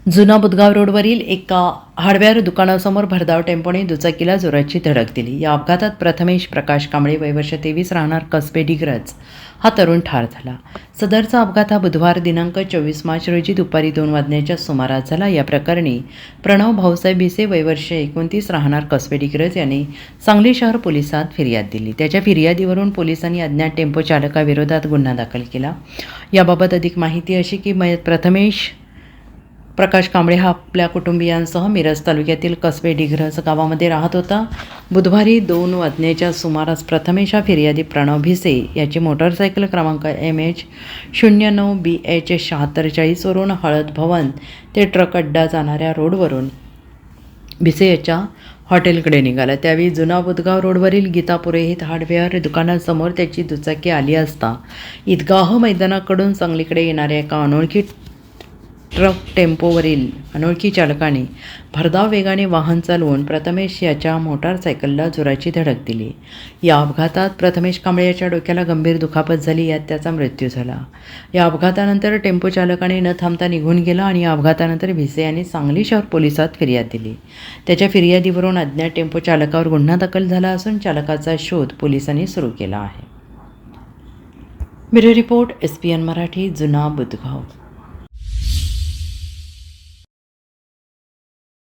जुना बुधगाव रोडवरील एका हार्डवेअर दुकानासमोर भरधाव टेम्पोने दुचाकीला जोराची धडक दिली. या अपघातात प्रथमेश प्रकाश कांबळे वय वर्ष 23 राहणार कसबे डिग्रज हा तरुण ठार झाला. सदरचा अपघात हा बुधवार दिनांक 24 मार्च रोजी दुपारी 2 वाजण्याच्या सुमारास झाला. या प्रकरणी प्रणव भाऊसाहेब भिसे वय वर्ष 29 राहणार कसबे डिग्रज यांनी सांगली शहर पोलिसात फिर्याद दिली. त्याच्या फिर्यादीवरून पोलिसांनी अज्ञात टेम्पो चालकाविरोधात गुन्हा दाखल केला. याबाबत अधिक माहिती अशी की प्रथमेश प्रकाश कांबळे हा आपल्या कुटुंबियांसह मिरज तालुक्यातील कसबे डिग्रज गावामध्ये राहत होता. बुधवारी 2 वाजण्याच्या सुमारास प्रथमेश हा फिर्यादी प्रणव भिसे याची मोटरसायकल क्रमांक MH09BH7640 वरून हळद भवन ते ट्रक अड्डा जाणाऱ्या रोडवरून भिसे याच्या हॉटेलकडे निघाला. त्यावेळी जुना बुधगाव रोडवरील गीता पुरोहित हार्डवेअर दुकानासमोर त्याची दुचाकी आली असता ईदगाह मैदानाकडून सांगलीकडे येणाऱ्या एका अनोळखी ट्रक टेम्पोवरील अनोळखी चालकाने भरधाव वेगाने वाहन चालवून प्रथमेश याच्या मोटारसायकलला जोराची धडक दिली. या अपघातात प्रथमेश कांबळे याच्या डोक्याला गंभीर दुखापत झाली. यात त्याचा मृत्यू झाला. या अपघातानंतर टेम्पो चालकाने न थांबता निघून गेला आणि या अपघातानंतर भिसे यांनी सांगली शहर पोलिसात फिर्याद दिली. त्याच्या फिर्यादीवरून अज्ञात टेम्पो चालकावर गुन्हा दाखल झाला असून चालकाचा शोध पोलिसांनी सुरू केला आहे. ब्युरो रिपोर्ट SPN मराठी, जुना बुधगाव.